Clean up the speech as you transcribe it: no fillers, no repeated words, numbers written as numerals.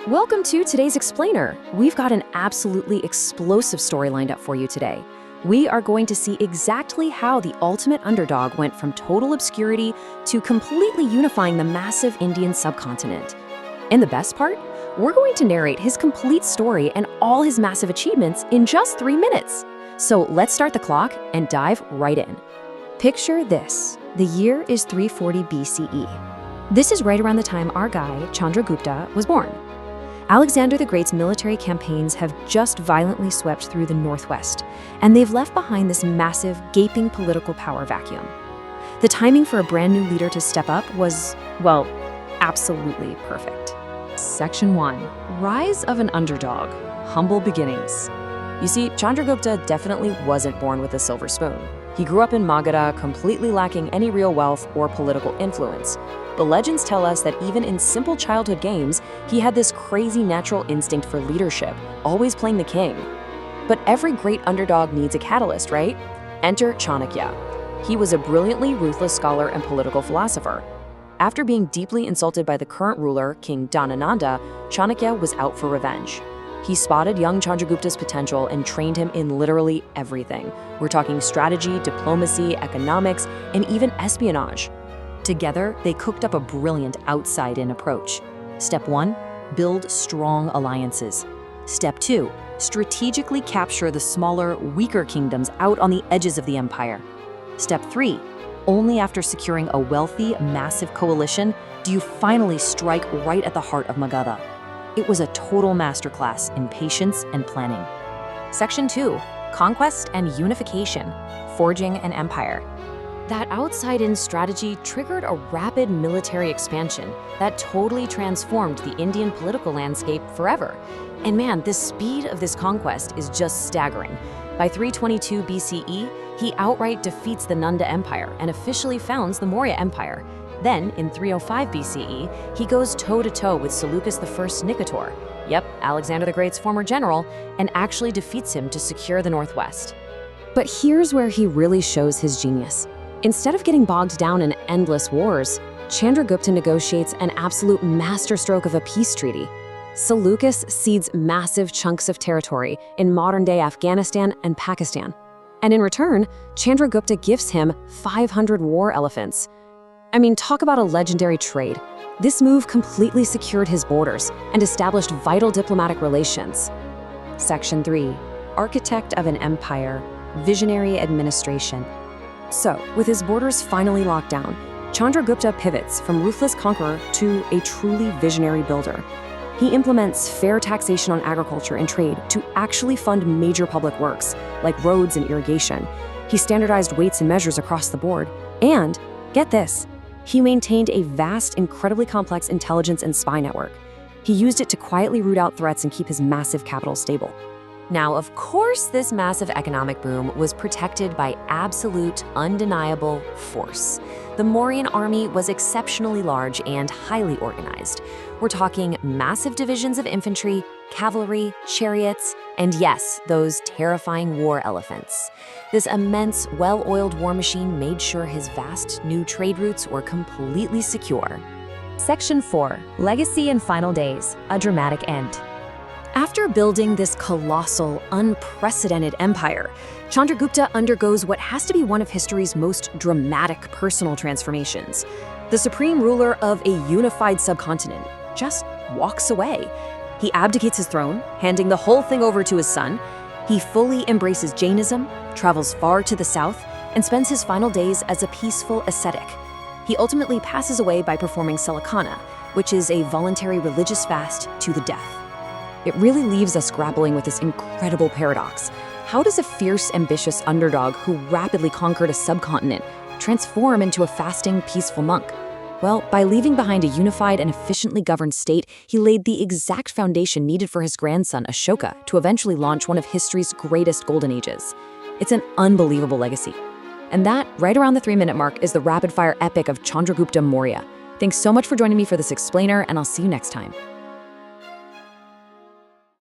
Welcome to today's Explainer. We've got an absolutely explosive story lined up for you today. We are going to see exactly how the ultimate underdog went from total obscurity to completely unifying the massive Indian subcontinent. And the best part? We're going to narrate his complete story and all his massive achievements in just 3 minutes. So let's start the clock and dive right in. Picture this. The year is 340 BCE. This is right around the time our guy, Chandragupta, was born. Alexander the Great's military campaigns have just violently swept through the northwest, and they've left behind this massive, gaping political power vacuum. The timing for a brand new leader to step up was, well, absolutely perfect. Section 1. Rise of an Underdog. Humble Beginnings. You see, Chandragupta definitely wasn't born with a silver spoon. He grew up in Magadha, completely lacking any real wealth or political influence. The legends tell us that even in simple childhood games, he had this crazy natural instinct for leadership, always playing the king. But every great underdog needs a catalyst, right? Enter Chanakya. He was a brilliantly ruthless scholar and political philosopher. After being deeply insulted by the current ruler, King Dhanananda, Chanakya was out for revenge. He spotted young Chandragupta's potential and trained him in literally everything. We're talking strategy, diplomacy, economics, and even espionage. Together, they cooked up a brilliant outside-in approach. Step 1, build strong alliances. Step 2, strategically capture the smaller, weaker kingdoms out on the edges of the empire. Step 3, only after securing a wealthy, massive coalition do you finally strike right at the heart of Magadha. It was a total masterclass in patience and planning. Section 2, Conquest and Unification, Forging an Empire. That outside-in strategy triggered a rapid military expansion that totally transformed the Indian political landscape forever. And man, the speed of this conquest is just staggering. By 322 BCE, he outright defeats the Nanda Empire and officially founds the Maurya Empire. Then, in 305 BCE, he goes toe-to-toe with Seleucus I Nicator, yep, Alexander the Great's former general, and actually defeats him to secure the northwest. But here's where he really shows his genius. Instead of getting bogged down in endless wars, Chandragupta negotiates an absolute masterstroke of a peace treaty. Seleucus cedes massive chunks of territory in modern-day Afghanistan and Pakistan. And in return, Chandragupta gifts him 500 war elephants. I mean, talk about a legendary trade. This move completely secured his borders and established vital diplomatic relations. Section 3. Architect of an Empire, Visionary Administration. So, with his borders finally locked down, Chandragupta pivots from ruthless conqueror to a truly visionary builder. He implements fair taxation on agriculture and trade to actually fund major public works, like roads and irrigation. He standardized weights and measures across the board. And, get this, he maintained a vast, incredibly complex intelligence and spy network. He used it to quietly root out threats and keep his massive capital stable. Now, of course, this massive economic boom was protected by absolute, undeniable force. The Mauryan army was exceptionally large and highly organized. We're talking massive divisions of infantry, cavalry, chariots, and yes, those terrifying war elephants. This immense, well-oiled war machine made sure his vast new trade routes were completely secure. Section 4. Legacy and Final Days, a Dramatic End. After building this colossal, unprecedented empire, Chandragupta undergoes what has to be one of history's most dramatic personal transformations. The supreme ruler of a unified subcontinent just walks away. He abdicates his throne, handing the whole thing over to his son. He fully embraces Jainism, travels far to the south, and spends his final days as a peaceful ascetic. He ultimately passes away by performing Salakana, which is a voluntary religious fast to the death. It really leaves us grappling with this incredible paradox. How does a fierce, ambitious underdog who rapidly conquered a subcontinent transform into a fasting, peaceful monk? Well, by leaving behind a unified and efficiently governed state, he laid the exact foundation needed for his grandson, Ashoka, to eventually launch one of history's greatest golden ages. It's an unbelievable legacy. And that, right around the 3-minute mark, is the rapid-fire epic of Chandragupta Maurya. Thanks so much for joining me for this explainer, and I'll see you next time.